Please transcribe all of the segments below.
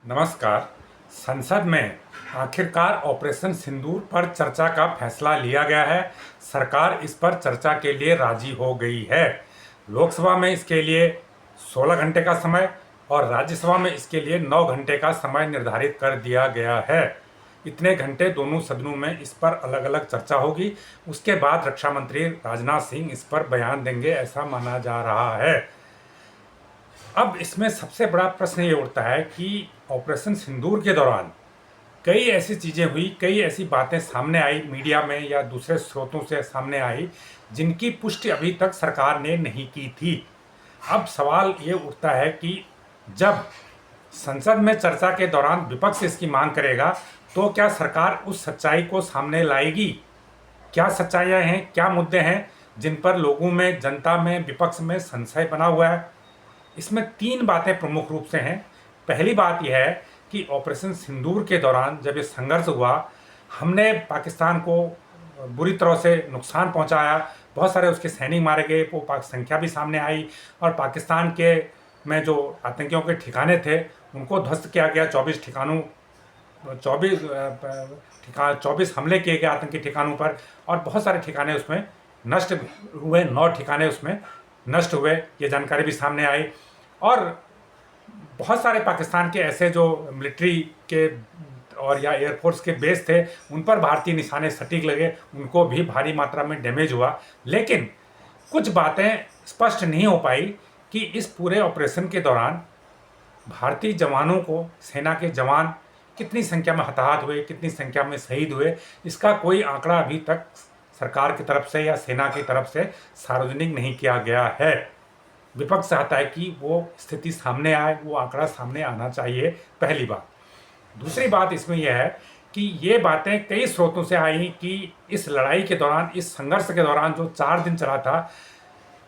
नमस्कार। संसद में आखिरकार ऑपरेशन सिंदूर पर चर्चा का फैसला लिया गया है। सरकार इस पर चर्चा के लिए राजी हो गई है। लोकसभा में इसके लिए 16 घंटे का समय और राज्यसभा में इसके लिए 9 घंटे का समय निर्धारित कर दिया गया है। इतने घंटे दोनों सदनों में इस पर अलग अलग चर्चा होगी। उसके बाद रक्षा मंत्री राजनाथ सिंह इस पर बयान देंगे, ऐसा माना जा रहा है। अब इसमें सबसे बड़ा प्रश्न ये उठता है कि ऑपरेशन सिंदूर के दौरान कई ऐसी चीज़ें हुई, कई ऐसी बातें सामने आई मीडिया में या दूसरे स्रोतों से सामने आई, जिनकी पुष्टि अभी तक सरकार ने नहीं की थी। अब सवाल ये उठता है कि जब संसद में चर्चा के दौरान विपक्ष इसकी मांग करेगा तो क्या सरकार उस सच्चाई को सामने लाएगी? क्या सच्चाइयाँ हैं, क्या मुद्दे हैं जिन पर लोगों में, जनता में, विपक्ष में संशय बना हुआ है? इसमें 3 बातें प्रमुख रूप से हैं। पहली बात यह है कि ऑपरेशन सिंदूर के दौरान जब ये संघर्ष हुआ, हमने पाकिस्तान को बुरी तरह से नुकसान पहुंचाया। बहुत सारे उसके सैनिक मारे गए, वो संख्या भी सामने आई और पाकिस्तान के में जो आतंकियों के ठिकाने थे उनको ध्वस्त किया गया। 24 हमले किए गए आतंकी ठिकानों पर और बहुत सारे ठिकाने उसमें नष्ट हुए। 9 ठिकाने उसमें नष्ट हुए, ये जानकारी भी सामने आई। और बहुत सारे पाकिस्तान के ऐसे जो मिलिट्री के और या एयरफोर्स के बेस थे, उन पर भारतीय निशाने सटीक लगे, उनको भी भारी मात्रा में डैमेज हुआ। लेकिन कुछ बातें स्पष्ट नहीं हो पाई कि इस पूरे ऑपरेशन के दौरान भारतीय जवानों को, सेना के जवान कितनी संख्या में हताहत हुए, कितनी संख्या में शहीद हुए, इसका कोई आंकड़ा अभी तक सरकार की तरफ से या सेना की तरफ से सार्वजनिक नहीं किया गया है। विपक्ष चाहता है कि वो स्थिति सामने आए, वो आंकड़ा सामने आना चाहिए, पहली बात। दूसरी बात इसमें यह है कि ये बातें कई स्रोतों से आई कि इस लड़ाई के दौरान, इस संघर्ष के दौरान जो 4 दिन चला था,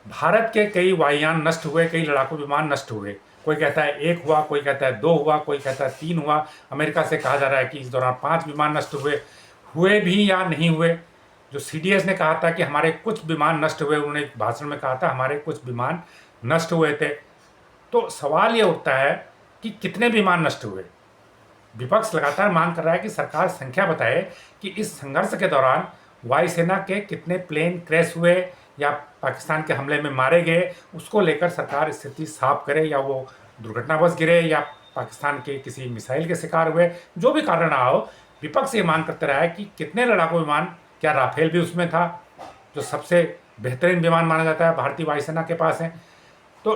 भारत के कई वायुयान नष्ट हुए, कई लड़ाकू विमान नष्ट हुए। कोई कहता है 1 हुआ, कोई कहता है 2 हुआ, कोई कहता है 3 हुआ। अमेरिका से कहा जा रहा है कि इस दौरान 5 विमान नष्ट हुए भी या नहीं हुए। जो CDS ने कहा था कि हमारे कुछ विमान नष्ट हुए, उन्होंने एक भाषण में कहा था हमारे कुछ विमान नष्ट हुए थे। तो सवाल ये उठता है कि कितने विमान नष्ट हुए। विपक्ष लगातार मांग कर रहा है कि सरकार संख्या बताए कि इस संघर्ष के दौरान वायुसेना के कितने प्लेन क्रैश हुए या पाकिस्तान के हमले में मारे गए, उसको लेकर सरकार स्थिति साफ करे, या वो दुर्घटनावश गिरे या पाकिस्तान के किसी मिसाइल के शिकार हुए, जो भी कारण रहा हो। विपक्ष ये मांग करते रहा है कि कितने लड़ाकू विमान, क्या राफेल भी उसमें था, जो सबसे बेहतरीन विमान माना जाता है, भारतीय वायुसेना के पास है। तो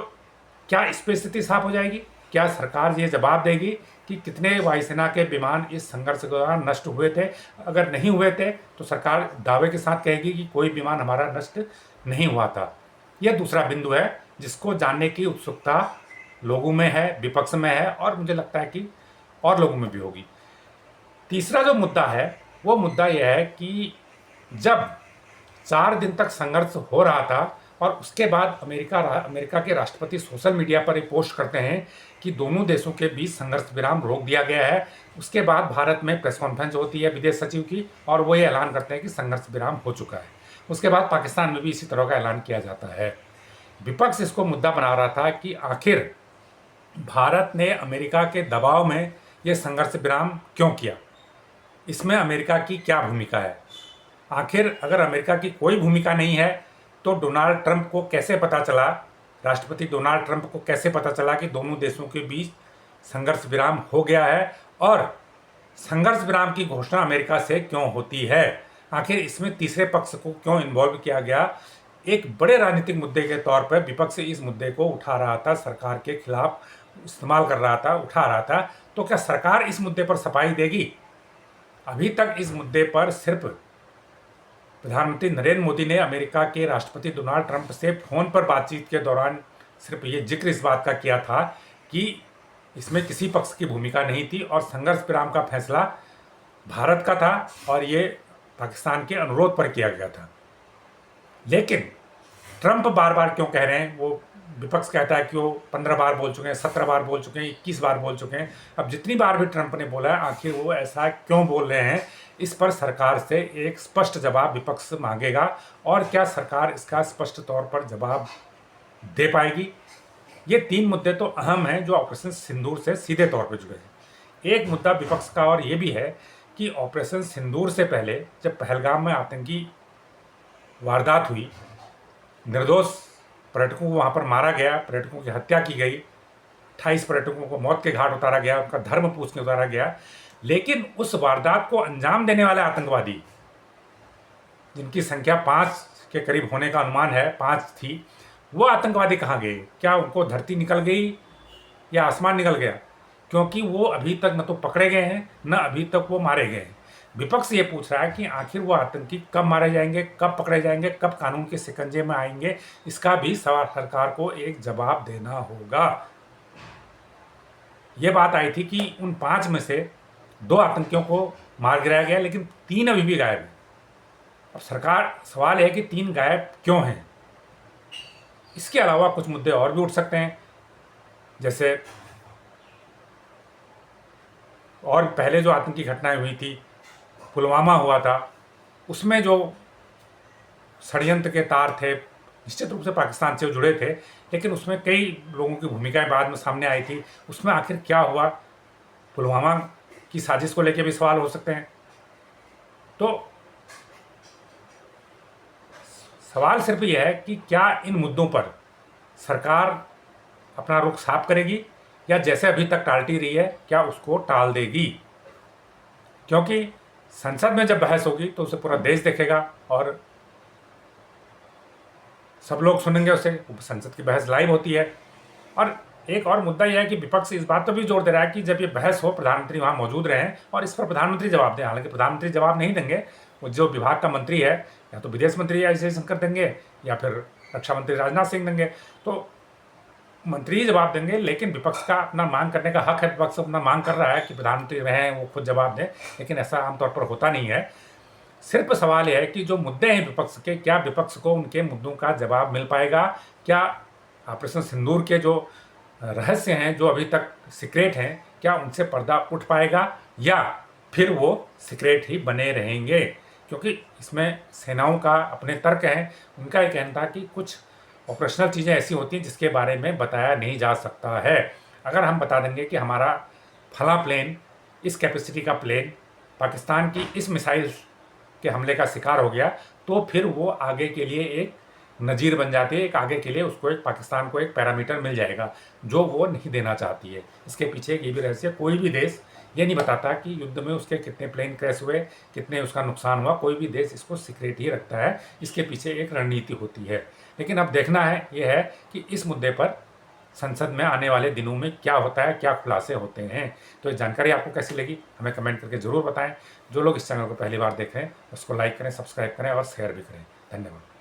क्या इस पर स्थिति साफ हो जाएगी? क्या सरकार ये जवाब देगी कि कितने वायुसेना के विमान इस संघर्ष के दौरान नष्ट हुए थे? अगर नहीं हुए थे तो सरकार दावे के साथ कहेगी कि कोई विमान हमारा नष्ट नहीं हुआ था। यह दूसरा बिंदु है जिसको जानने की उत्सुकता लोगों में है, विपक्ष में है, और मुझे लगता है कि और लोगों में भी होगी। तीसरा जो मुद्दा है वो मुद्दा यह है कि जब 4 दिन तक संघर्ष हो रहा था और उसके बाद अमेरिका के राष्ट्रपति सोशल मीडिया पर एक पोस्ट करते हैं कि दोनों देशों के बीच संघर्ष विराम रोक दिया गया है। उसके बाद भारत में प्रेस कॉन्फ्रेंस होती है विदेश सचिव की, और वो ये ऐलान करते हैं कि संघर्ष विराम हो चुका है। उसके बाद पाकिस्तान में भी इसी तरह का ऐलान किया जाता है। विपक्ष इसको मुद्दा बना रहा था कि आखिर भारत ने अमेरिका के दबाव में ये संघर्ष विराम क्यों किया, इसमें अमेरिका की क्या भूमिका है। आखिर अगर अमेरिका की कोई भूमिका नहीं है तो डोनाल्ड ट्रंप को कैसे पता चला, राष्ट्रपति डोनाल्ड ट्रंप को कैसे पता चला कि दोनों देशों के बीच संघर्ष विराम हो गया है, और संघर्ष विराम की घोषणा अमेरिका से क्यों होती है? आखिर इसमें तीसरे पक्ष को क्यों इन्वॉल्व किया गया? एक बड़े राजनीतिक मुद्दे के तौर पर विपक्ष इस मुद्दे को उठा रहा था, सरकार के खिलाफ इस्तेमाल कर रहा था, उठा रहा था। तो क्या सरकार इस मुद्दे पर सफाई देगी? अभी तक इस मुद्दे पर सिर्फ प्रधानमंत्री नरेंद्र मोदी ने अमेरिका के राष्ट्रपति डोनाल्ड ट्रंप से फ़ोन पर बातचीत के दौरान सिर्फ ये जिक्र इस बात का किया था कि इसमें किसी पक्ष की भूमिका नहीं थी और संघर्ष विराम का फैसला भारत का था और ये पाकिस्तान के अनुरोध पर किया गया था। लेकिन ट्रंप बार बार क्यों कह रहे हैं? वो विपक्ष कहता है कि वो 15 बार बोल चुके हैं, 17 बार बोल चुके हैं, 21 बार बोल चुके हैं। अब जितनी बार भी ट्रंप ने बोला है, आखिर वो ऐसा क्यों बोल रहे हैं? इस पर सरकार से एक स्पष्ट जवाब विपक्ष मांगेगा, और क्या सरकार इसका स्पष्ट तौर पर जवाब दे पाएगी? ये 3 मुद्दे तो अहम हैं जो ऑपरेशन सिंदूर से सीधे तौर पर जुड़े हैं। एक मुद्दा विपक्ष का और ये भी है कि ऑपरेशन सिंदूर से पहले जब पहलगाम में आतंकी वारदात हुई, निर्दोष पर्यटकों को वहाँ पर मारा गया, पर्यटकों की हत्या की गई, 28 पर्यटकों को मौत के घाट उतारा गया, उनका धर्म पूछने उतारा गया, लेकिन उस वारदात को अंजाम देने वाले आतंकवादी, जिनकी संख्या 5 के करीब होने का अनुमान है, 5 थी, वो आतंकवादी कहाँ गए? क्या उनको धरती निकल गई या आसमान निकल गया? क्योंकि वो अभी तक न तो पकड़े गए हैं, न अभी तक वो मारे गए हैं। विपक्ष ये पूछ रहा है कि आखिर वो आतंकी कब मारे जाएंगे, कब पकड़े जाएंगे, कब कानून के शिकंजे में आएंगे? इसका भी सरकार को एक जवाब देना होगा। ये बात आई थी कि उन 5 में से 2 आतंकियों को मार गिराया गया, लेकिन 3 अभी भी गायब हैं। अब सवाल है कि 3 गायब क्यों हैं? इसके अलावा कुछ मुद्दे और भी उठ सकते हैं, जैसे और पहले जो आतंकी घटनाएं हुई थी, पुलवामा हुआ था, उसमें जो षड्यंत्र के तार थे निश्चित रूप से पाकिस्तान से जुड़े थे, लेकिन उसमें कई लोगों की भूमिकाएं बाद में सामने आई थी। उसमें आखिर क्या हुआ? पुलवामा की साजिश को लेकर भी सवाल हो सकते हैं। तो सवाल सिर्फ यह है कि क्या इन मुद्दों पर सरकार अपना रुख साफ करेगी या जैसे अभी तक टालती रही है, क्या उसको टाल देगी? क्योंकि संसद में जब बहस होगी तो उसे पूरा देश देखेगा और सब लोग सुनेंगे उसे। संसद की बहस लाइव होती है। और एक और मुद्दा यह है कि विपक्ष इस बात पर भी जोर दे रहा है कि जब ये बहस हो, प्रधानमंत्री वहाँ मौजूद रहें और इस पर प्रधानमंत्री जवाब दें। हालांकि प्रधानमंत्री जवाब नहीं देंगे, वो जो विभाग का मंत्री है, या तो विदेश मंत्री एस जयशंकर देंगे या फिर रक्षा मंत्री राजनाथ सिंह देंगे, तो मंत्री ही जवाब देंगे। लेकिन विपक्ष का अपना मांग करने का हक है, विपक्ष अपना मांग कर रहा है कि प्रधानमंत्री रहें, वो खुद जवाब दें, लेकिन ऐसा आमतौर पर होता नहीं है। सिर्फ सवाल यह है कि जो मुद्दे हैं विपक्ष के, क्या विपक्ष को उनके मुद्दों का जवाब मिल पाएगा? क्या ऑपरेशन सिंदूर के जो रहस्य हैं, जो अभी तक सीक्रेट हैं, क्या उनसे पर्दा उठ पाएगा या फिर वो सीक्रेट ही बने रहेंगे? क्योंकि इसमें सेनाओं का अपने तर्क हैं। उनका ये कहना था कि कुछ ऑपरेशनल चीज़ें ऐसी होती हैं जिसके बारे में बताया नहीं जा सकता है। अगर हम बता देंगे कि हमारा फला प्लेन, इस कैपेसिटी का प्लेन पाकिस्तान की इस मिसाइल के हमले का शिकार हो गया, तो फिर वो आगे के लिए एक नज़ीर बन जाती है, एक आगे के लिए उसको एक पाकिस्तान को एक पैरामीटर मिल जाएगा जो वो नहीं देना चाहती है। इसके पीछे एक ये भी रहस्य, कोई भी देश ये नहीं बताता कि युद्ध में उसके कितने प्लेन क्रैश हुए, कितने उसका नुकसान हुआ। कोई भी देश इसको सीक्रेट ही रखता है। इसके पीछे एक रणनीति होती है। लेकिन अब देखना है ये है कि इस मुद्दे पर संसद में आने वाले दिनों में क्या होता है, क्या खुलासे होते हैं। तो ये जानकारी आपको कैसी लगी हमें कमेंट करके ज़रूर बताएं। जो लोग इस चैनल को पहली बार देख रहे हैं उसको लाइक करें, सब्सक्राइब करें और शेयर भी करें। धन्यवाद।